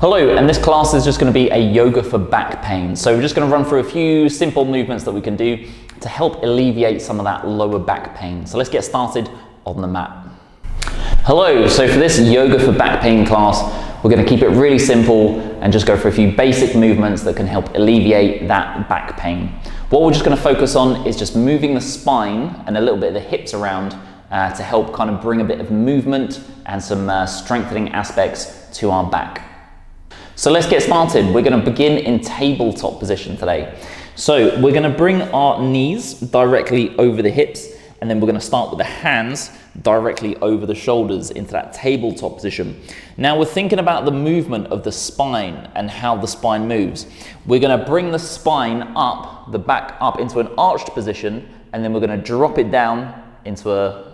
Hello, and this class is just going to be a yoga for back pain. So we're just going to run through a few simple movements that we can do to help alleviate some of that lower back pain. So let's get started on the mat. Hello, so for this yoga for back pain class, we're going to keep it really simple and just go for a few basic movements that can help alleviate that back pain. What we're just going to focus on is just moving the spine and a little bit of the hips around to help kind of bring a bit of movement and some strengthening aspects to our back. So let's get started. We're going to begin in tabletop position today. So we're going to bring our knees directly over the hips, and then we're going to start with the hands directly over the shoulders into that tabletop position. Now we're thinking about the movement of the spine and how the spine moves. We're going to bring the spine up, the back up into an arched position, and then we're going to drop it down into a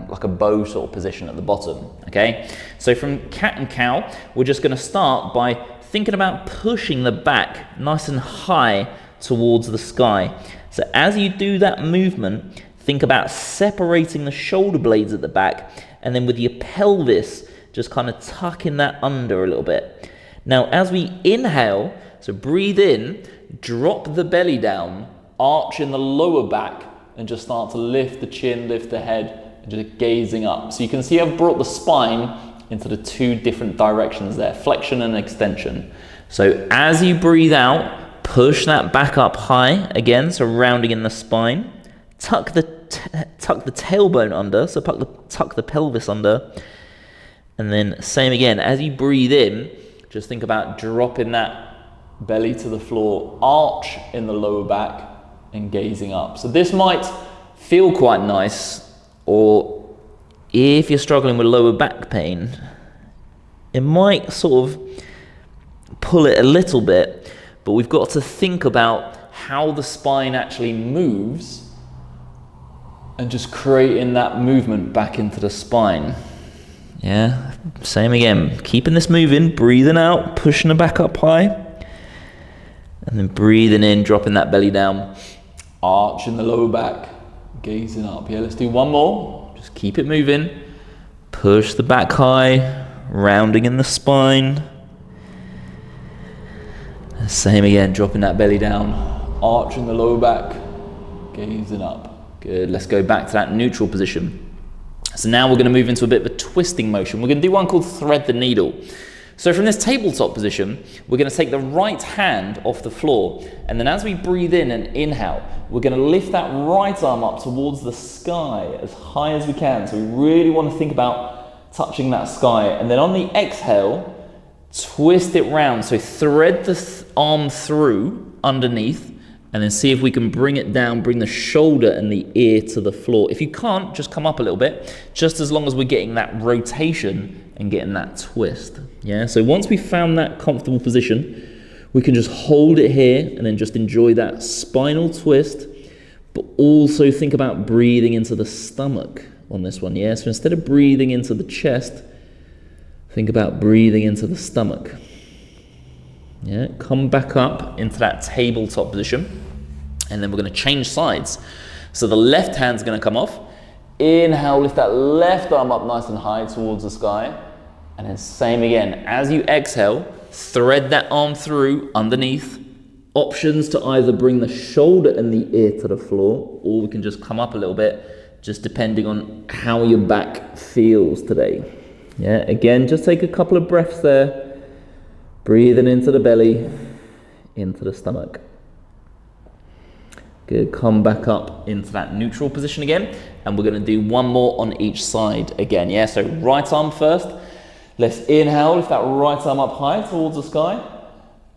like a bow sort of position at the bottom. Okay, so from cat and cow, we're just going to start by thinking about pushing the back nice and high towards the sky. So as you do that movement, think about separating the shoulder blades at the back, and then with your pelvis just kind of tucking that under a little bit. Now as we inhale, so breathe in, drop the belly down, arch in the lower back, and just start to lift the chin, lift the head, and just gazing up. So you can see I've brought the spine into the two different directions there, flexion and extension. So as you breathe out, push that back up high again, so rounding in the spine. Tuck the tailbone under, so tuck the pelvis under. And then same again, as you breathe in, just think about dropping that belly to the floor, arch in the lower back, and gazing up. So this might feel quite nice, or if you're struggling with lower back pain, it might sort of pull it a little bit, but we've got to think about how the spine actually moves and just creating that movement back into the spine. Yeah, same again, keeping this moving, breathing out, pushing the back up high, and then breathing in, dropping that belly down, arch in the lower back, gazing up. Yeah, let's do one more. Just keep it moving. Push the back high, rounding in the spine. Same again, dropping that belly down, arch in the lower back, gazing up. Good, let's go back to that neutral position. So now we're going to move into a bit of a twisting motion. We're going to do one called thread the needle. So from this tabletop position, we're going to take the right hand off the floor, and then as we breathe in and inhale, we're going to lift that right arm up towards the sky as high as we can. So we really want to think about touching that sky, and then on the exhale, twist it round. So thread the arm through underneath, and then see if we can bring it down, bring the shoulder and the ear to the floor. If you can't, just come up a little bit, just as long as we're getting that rotation and getting that twist. Yeah, so once we've found that comfortable position, we can just hold it here and then just enjoy that spinal twist, but also think about breathing into the stomach on this one. Yeah, so instead of breathing into the chest, think about breathing into the stomach. Yeah, come back up into that tabletop position, and then we're going to change sides. So the left hand's going to come off. Inhale, lift that left arm up nice and high towards the sky, and then same again. As you exhale, thread that arm through underneath. Options to either bring the shoulder and the ear to the floor, or we can just come up a little bit, just depending on how your back feels today. Yeah, again, just take a couple of breaths there. Breathing into the belly, into the stomach. Good, come back up into that neutral position again, and we're going to do one more on each side again. Yeah, so right arm first. Let's inhale, lift that right arm up high towards the sky,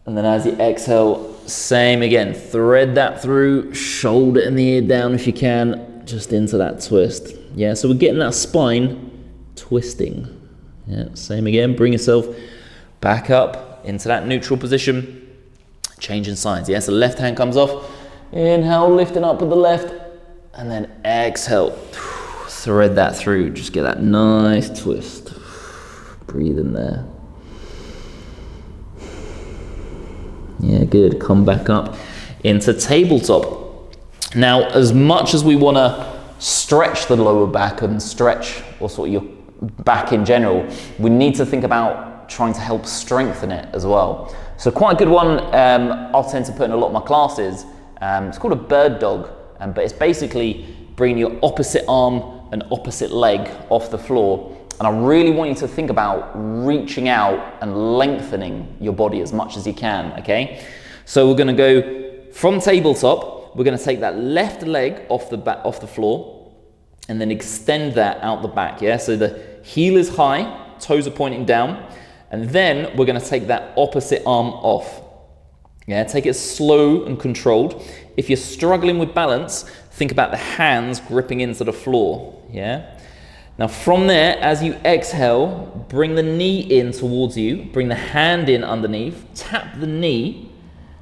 and then as you exhale, same again. Thread that through, shoulder and the ear down if you can, just into that twist. Yeah, so we're getting that spine twisting. Yeah, same again. Bring yourself back up into that neutral position, changing sides. Yeah, so left hand comes off, inhale, lifting up with the left, and then exhale, thread that through, just get that nice twist. Breathe in there. Yeah, good, come back up into tabletop. Now, as much as we want to stretch the lower back and stretch or sort of your back in general, we need to think about trying to help strengthen it as well. So quite a good one I'll tend to put in a lot of my classes. It's called a bird dog, but it's basically bringing your opposite arm and opposite leg off the floor. And I really want you to think about reaching out and lengthening your body as much as you can, okay? So we're gonna go from tabletop, we're gonna take that left leg off the floor and then extend that out the back, yeah? So the heel is high, toes are pointing down, and then we're gonna take that opposite arm off. Yeah, take it slow and controlled. If you're struggling with balance, think about the hands gripping into the floor, yeah? Now from there, as you exhale, bring the knee in towards you, bring the hand in underneath, tap the knee,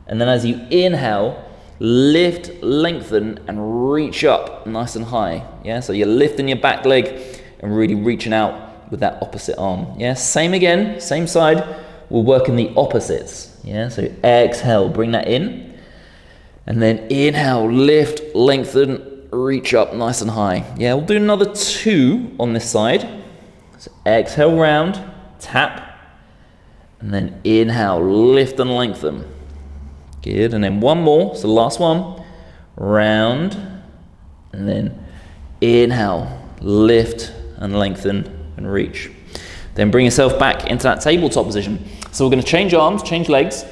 and then as you inhale, lift, lengthen, and reach up nice and high, yeah? So you're lifting your back leg and really reaching out with that opposite arm, yeah? Same again, same side, we're working the opposites, yeah? So exhale, bring that in, and then inhale, lift, lengthen, reach up nice and high. Yeah, we'll do another 2 on this side. So exhale round, tap, and then inhale, lift and lengthen. Good, and then one more, so last one, round, and then inhale, lift and lengthen and reach. Then bring yourself back into that tabletop position. So we're gonna change arms, change legs,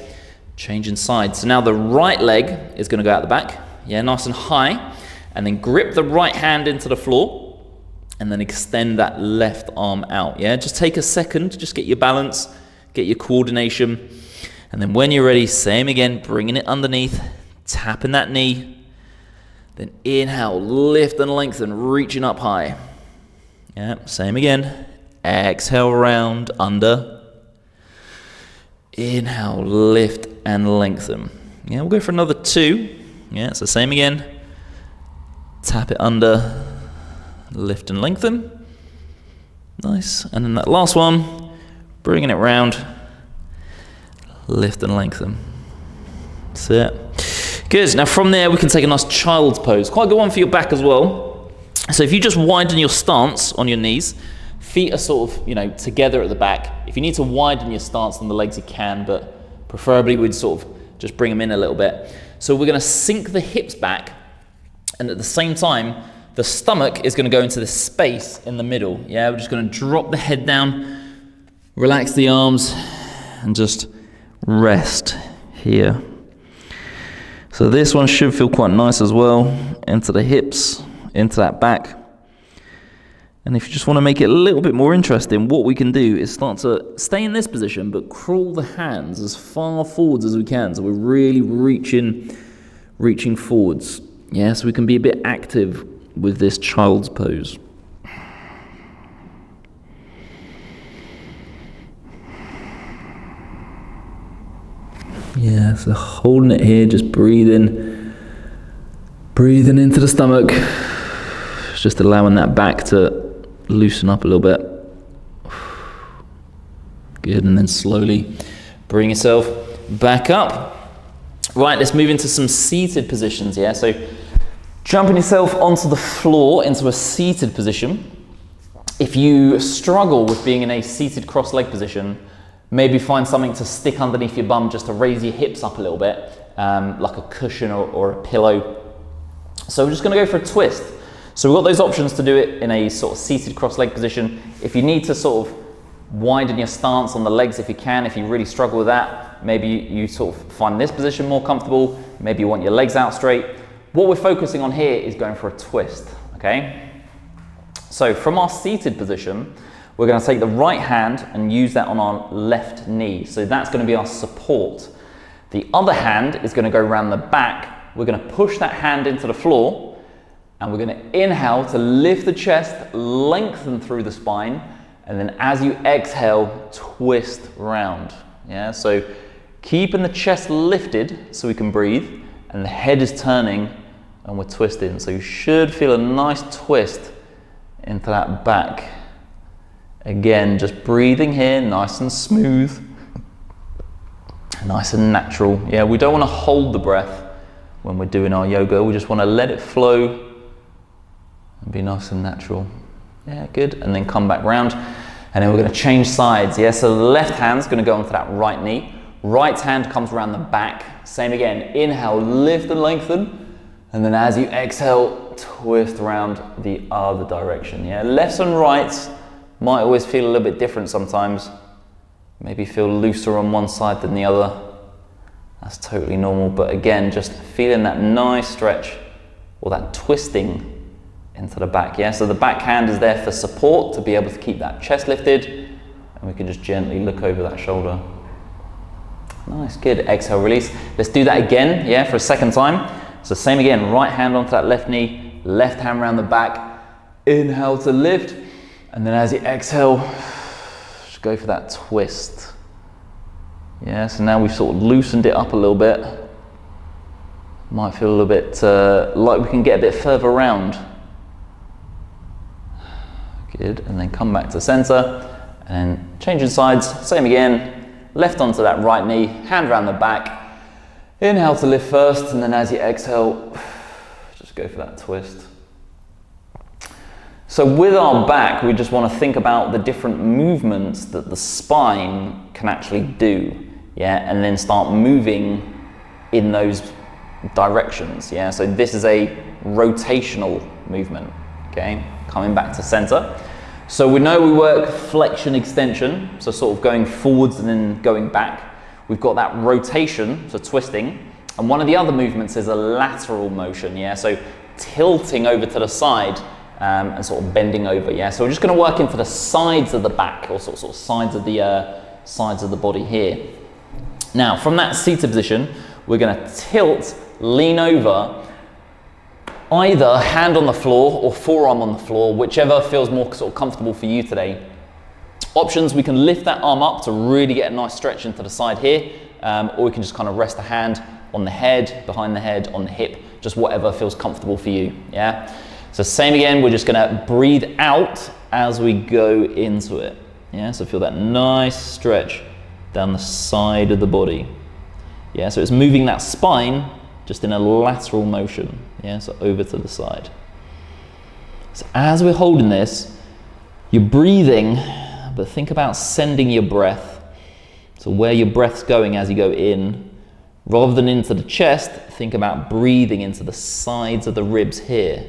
change inside. So now the right leg is gonna go out the back, yeah, nice and high, and then grip the right hand into the floor, and then extend that left arm out, yeah? Just take a second, just get your balance, get your coordination, and then when you're ready, same again, bringing it underneath, tapping that knee, then inhale, lift and lengthen, reaching up high. Yeah, same again, exhale round, under, inhale, lift and lengthen. Yeah, we'll go for another 2, yeah, so same again, tap it under, lift and lengthen. Nice. And then that last one, bringing it round, lift and lengthen. That's it. Good. Now from there, we can take a nice child's pose. Quite a good one for your back as well. So if you just widen your stance on your knees, feet are sort of, you know, together at the back. If you need to widen your stance on the legs, you can, but preferably we'd sort of just bring them in a little bit. So we're going to sink the hips back, and at the same time, the stomach is going to go into this space in the middle. Yeah, we're just going to drop the head down, relax the arms, and just rest here. So this one should feel quite nice as well, into the hips, into that back. And if you just want to make it a little bit more interesting, what we can do is start to stay in this position, but crawl the hands as far forwards as we can. So we're really reaching forwards. Yeah, so we can be a bit active with this child's pose. Yeah, so holding it here, just breathing into the stomach, just allowing that back to loosen up a little bit. Good, and then slowly bring yourself back up. Right, let's move into some seated positions, yeah? So jumping yourself onto the floor into a seated position. If you struggle with being in a seated cross-leg position, maybe find something to stick underneath your bum just to raise your hips up a little bit, like a cushion or a pillow. So we're just gonna go for a twist. So we've got those options to do it in a sort of seated cross-leg position. If you need to sort of widen your stance on the legs if you can, if you really struggle with that, maybe you sort of find this position more comfortable, maybe you want your legs out straight. What we're focusing on here is going for a twist, okay? So from our seated position, we're going to take the right hand and use that on our left knee. So that's going to be our support. The other hand is going to go around the back. We're going to push that hand into the floor, and we're going to inhale to lift the chest, lengthen through the spine, and then as you exhale, twist round. Yeah, so keeping the chest lifted so we can breathe, and the head is turning and we're twisting. So you should feel a nice twist into that back. Again, just breathing here, nice and smooth, nice and natural. Yeah, we don't want to hold the breath when we're doing our yoga. We just want to let it flow and be nice and natural. Yeah, good. And then come back round. And then we're gonna change sides, yeah? So the left hand's gonna go onto that right knee. Right hand comes around the back. Same again, inhale, lift and lengthen. And then as you exhale, twist around the other direction, yeah? Lefts and rights might always feel a little bit different sometimes. Maybe feel looser on one side than the other. That's totally normal, but again, just feeling that nice stretch or that twisting into the back, yeah? So the back hand is there for support, to be able to keep that chest lifted, and we can just gently look over that shoulder. Nice, good. Exhale, release. Let's do that again, yeah, for a second time. So same again, right hand onto that left knee, left hand around the back. Inhale to lift, and then as you exhale, just go for that twist. Yeah, so now we've sort of loosened it up a little bit. Might feel a little bit like we can get a bit further around. Good, and then come back to center, and then changing sides, same again, left onto that right knee, hand around the back, inhale to lift first, and then as you exhale, just go for that twist. So with our back, we just want to think about the different movements that the spine can actually do, yeah, and then start moving in those directions, yeah. So this is a rotational movement, okay, coming back to center. So we know we work flexion extension, so sort of going forwards and then going back. We've got that rotation, so twisting, and one of the other movements is a lateral motion, yeah, so tilting over to the side and sort of bending over, yeah. So we're just going to work into the sides of the back, or sort of sides of the body here. Now from that seated position, we're going to tilt, lean over, either hand on the floor or forearm on the floor, whichever feels more sort of comfortable for you today. Options, we can lift that arm up to really get a nice stretch into the side here, or we can just kind of rest the hand on the head, behind the head, on the hip, just whatever feels comfortable for you, yeah? So same again, we're just gonna breathe out as we go into it, yeah? So feel that nice stretch down the side of the body, yeah? So it's moving that spine just in a lateral motion, yeah, so over to the side. So as we're holding this, you're breathing, but think about sending your breath, so where your breath's going as you go in, rather than into the chest, think about breathing into the sides of the ribs here.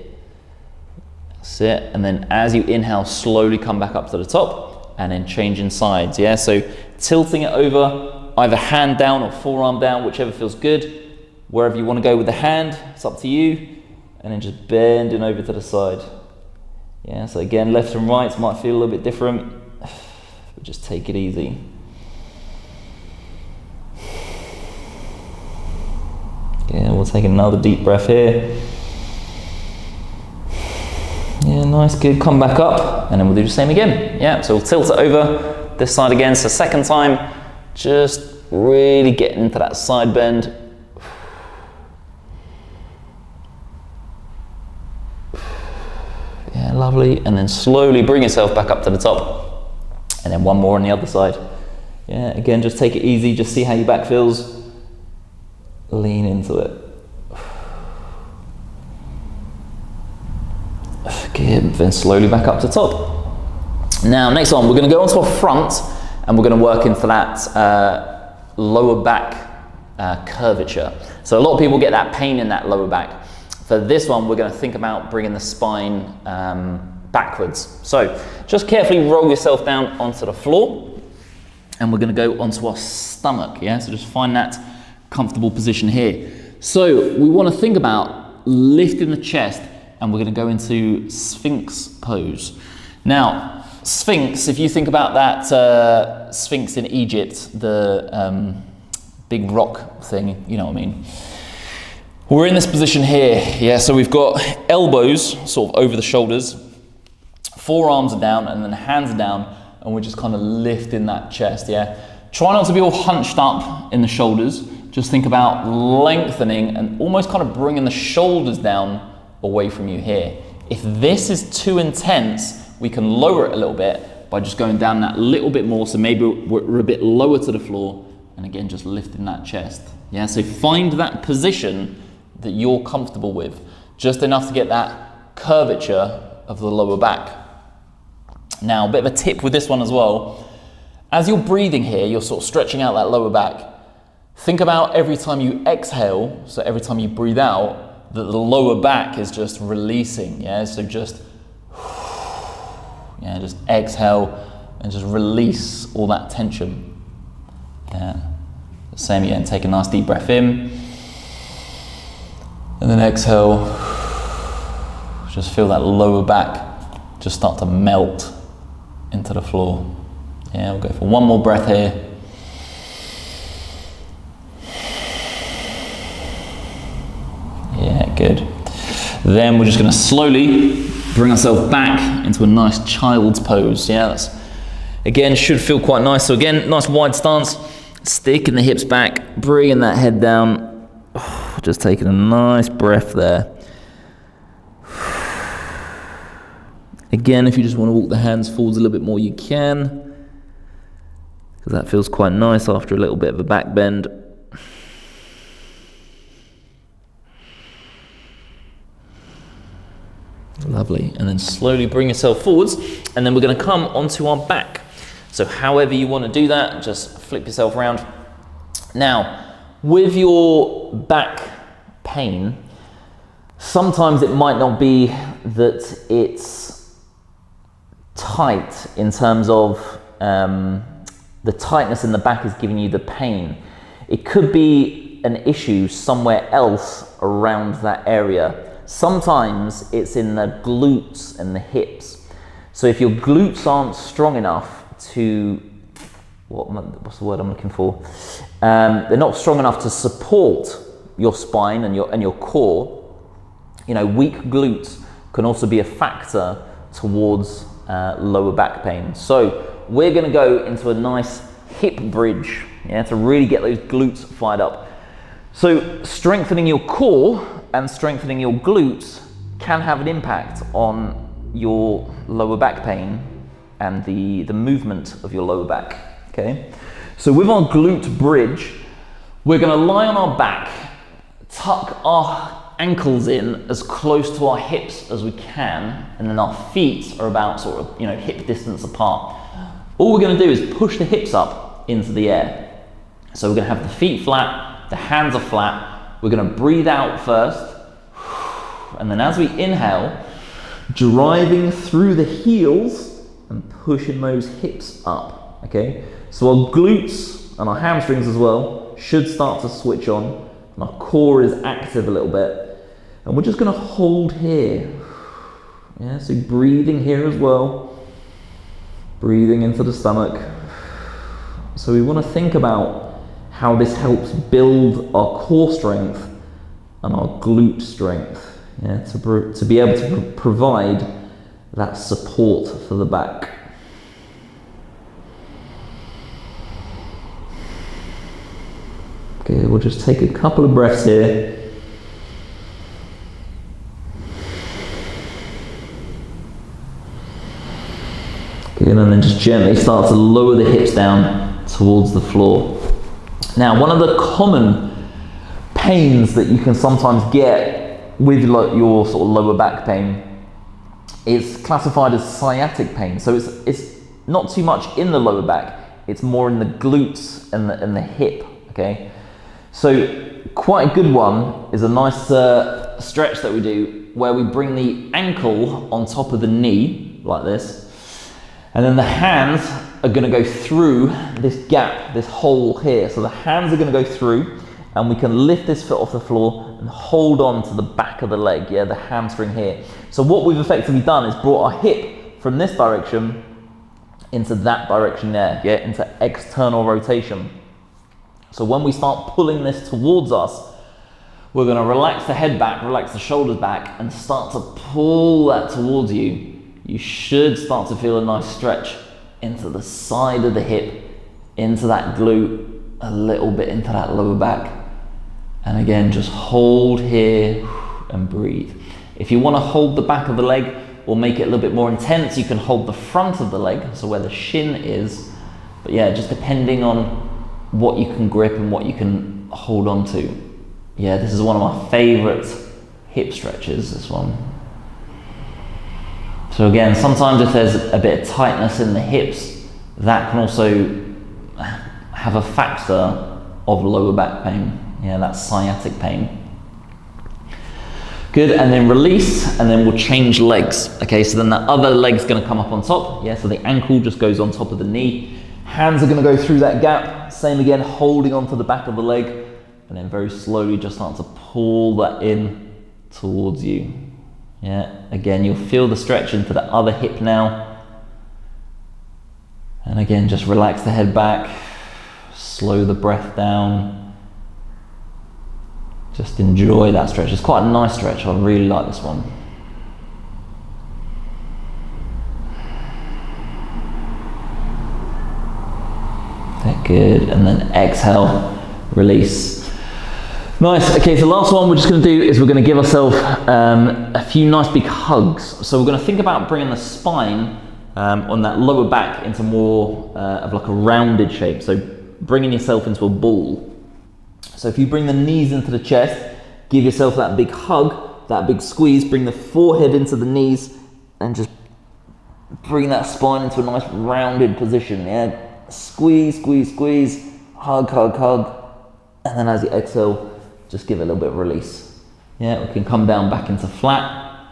That's it, and then as you inhale, slowly come back up to the top, and then changing sides, yeah, so tilting it over, either hand down or forearm down, whichever feels good. Wherever you want to go with the hand, it's up to you, and then just bending over to the side. Yeah, so again, left and right might feel a little bit different, but just take it easy. Yeah, we'll take another deep breath here. Yeah, nice, good, come back up, and then we'll do the same again. Yeah, so we'll tilt it over this side again, so second time, just really get into that side bend. Yeah, lovely, and then slowly bring yourself back up to the top, and then one more on the other side. Yeah, again, just take it easy, just see how your back feels. Lean into it. Good, then slowly back up to top. Now, next one, we're going to go onto our front, and we're going to work into that lower back curvature. So a lot of people get that pain in that lower back. For this one, we're going to think about bringing the spine backwards. So just carefully roll yourself down onto the floor, and we're going to go onto our stomach, yeah? So just find that comfortable position here. So we want to think about lifting the chest, and we're going to go into Sphinx pose. Now, Sphinx, if you think about that Sphinx in Egypt, the big rock thing, you know what I mean? We're in this position here, yeah, so we've got elbows sort of over the shoulders, forearms are down, and then hands are down, and we're just kind of lifting that chest, yeah? Try not to be all hunched up in the shoulders, just think about lengthening and almost kind of bringing the shoulders down away from you here. If this is too intense, we can lower it a little bit by just going down that little bit more, so maybe we're a bit lower to the floor, and again, just lifting that chest, yeah? So find that position that you're comfortable with, just enough to get that curvature of the lower back. Now, a bit of a tip with this one as well. As you're breathing here, you're sort of stretching out that lower back. Think about every time you exhale, so every time you breathe out, that the lower back is just releasing, yeah? So just exhale and just release all that tension. Yeah. Same again, take a nice deep breath in. And then exhale. Just feel that lower back just start to melt into the floor. Yeah, we'll go for one more breath here. Yeah, good. Then we're just going to slowly bring ourselves back into a nice child's pose. Yeah, that's, again, should feel quite nice. So again, nice wide stance, sticking the hips back, bringing that head down. Just taking a nice breath there. Again, if you just want to walk the hands forwards a little bit more, you can, because that feels quite nice after a little bit of a back bend. Lovely. And then slowly bring yourself forwards, and then we're going to come onto our back. So however you want to do that, just flip yourself around. Now, with your back pain, sometimes it might not be that it's tight in terms of the tightness in the back is giving you the pain. It could be an issue somewhere else around that area. Sometimes it's in the glutes and the hips. So if your glutes aren't strong enough to, what's the word I'm looking for? They're not strong enough to support your spine and your core. You know, weak glutes can also be a factor towards lower back pain. So we're going to go into a nice hip bridge, yeah, to really get those glutes fired up. So strengthening your core and strengthening your glutes can have an impact on your lower back pain and the movement of your lower back. Okay, so with our glute bridge, we're going to lie on our back, tuck our ankles in as close to our hips as we can, and then our feet are about sort of, you know, hip distance apart. All we're going to do is push the hips up into the air. So we're going to have the feet flat, the hands are flat. We're going to breathe out first, and then as we inhale, driving through the heels and pushing those hips up. Okay, so our glutes and our hamstrings as well should start to switch on, and our core is active a little bit. And we're just going to hold here. Yeah, so breathing here as well. Breathing into the stomach. So we want to think about how this helps build our core strength and our glute strength. Yeah, to be able to provide that support for the back. Okay, we'll just take a couple of breaths here. Okay, and then just gently start to lower the hips down towards the floor. Now, one of the common pains that you can sometimes get with your sort of lower back pain is classified as sciatic pain. So it's not too much in the lower back, it's more in the glutes and the hip. Okay, so quite a good one is a nice stretch that we do where we bring the ankle on top of the knee like this, and then the hands are going to go through this gap, this hole here. So the hands are going to go through, and we can lift this foot off the floor and hold on to the back of the leg, yeah, the hamstring here. So what we've effectively done is brought our hip from this direction into that direction there, yeah, into external rotation. So when we start pulling this towards us, we're going to relax the head back, relax the shoulders back, and start to pull that towards you. You should start to feel a nice stretch into the side of the hip, into that glute, a little bit into that lower back. And again, just hold here and breathe. If you want to hold the back of the leg or make it a little bit more intense, you can hold the front of the leg, so where the shin is. But yeah, just depending on what you can grip and what you can hold on to. Yeah, this is one of my favorite hip stretches, this one. So again, sometimes if there's a bit of tightness in the hips, that can also have a factor of lower back pain. Yeah, that's sciatic pain. Good, and then release, and then we'll change legs. Okay, so then the other leg's gonna come up on top. Yeah, so the ankle just goes on top of the knee. Hands are gonna go through that gap. Same again, holding onto the back of the leg, and then very slowly just start to pull that in towards you. Yeah, again, you'll feel the stretch into the other hip now. And again, just relax the head back, slow the breath down. Just enjoy that stretch. It's quite a nice stretch. I really like this one. Good, and then exhale, release. Nice. Okay, so last one we're just going to do is we're going to give ourselves a few nice big hugs. So we're going to think about bringing the spine on that lower back into more of like a rounded shape. So bringing yourself into a ball. So if you bring the knees into the chest, give yourself that big hug, that big squeeze, bring the forehead into the knees, and just bring that spine into a nice rounded position. Yeah, squeeze, squeeze, squeeze, hug, hug, hug, and then as you exhale, just give it a little bit of release. Yeah, we can come down back into flat,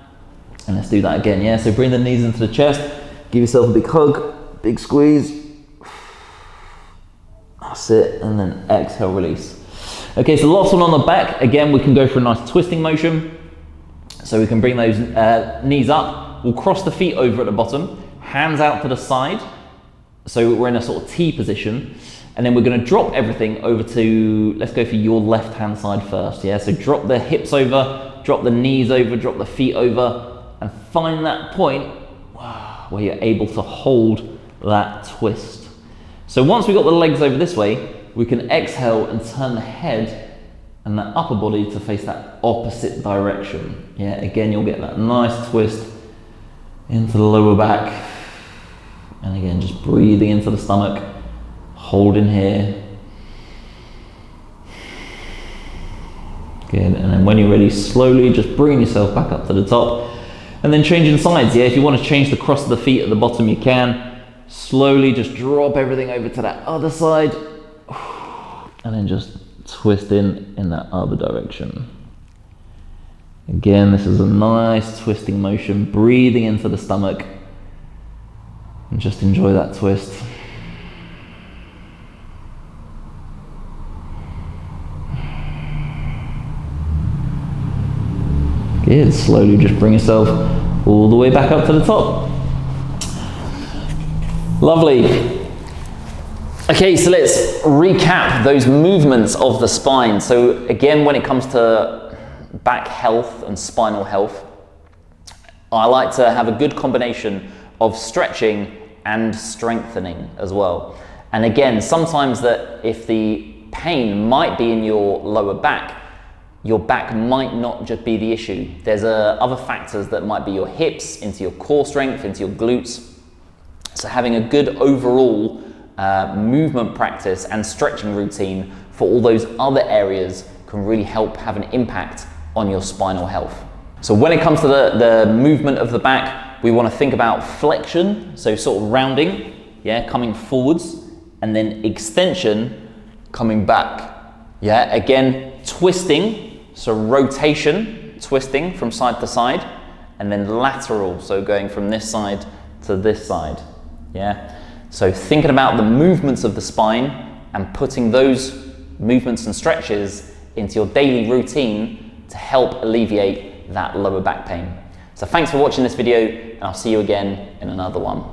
and let's do that again. Yeah, so bring the knees into the chest, give yourself a big hug, big squeeze, that's it, and then exhale, release. Okay, so last one on the back, again, we can go for a nice twisting motion. So we can bring those knees up, we'll cross the feet over at the bottom, hands out to the side, so we're in a sort of T position, and then we're going to drop everything over to, let's go for your left hand side first, yeah? So drop the hips over, drop the knees over, drop the feet over, and find that point where you're able to hold that twist. So once we've got the legs over this way, we can exhale and turn the head and the upper body to face that opposite direction. Yeah, again, you'll get that nice twist into the lower back. And again, just breathing into the stomach, holding here. Good, and then when you're ready, slowly just bring yourself back up to the top. And then changing sides, yeah, if you want to change the cross of the feet at the bottom, you can. Slowly just drop everything over to that other side. And then just twist in that other direction. Again, this is a nice twisting motion, breathing into the stomach, and just enjoy that twist. Good, slowly just bring yourself all the way back up to the top. Lovely. Okay, so let's recap those movements of the spine. So again, when it comes to back health and spinal health, I like to have a good combination of stretching and strengthening as well. And again, sometimes that if the pain might be in your lower back, your back might not just be the issue. There's other factors that might be your hips, into your core strength, into your glutes. So having a good overall movement practice and stretching routine for all those other areas can really help have an impact on your spinal health. So when it comes to the movement of the back, we want to think about flexion, so sort of rounding, yeah, coming forwards, and then extension, coming back. Yeah, again, twisting, so rotation, twisting from side to side, and then lateral, so going from this side to this side. Yeah, so thinking about the movements of the spine and putting those movements and stretches into your daily routine to help alleviate that lower back pain. So thanks for watching this video, and I'll see you again in another one.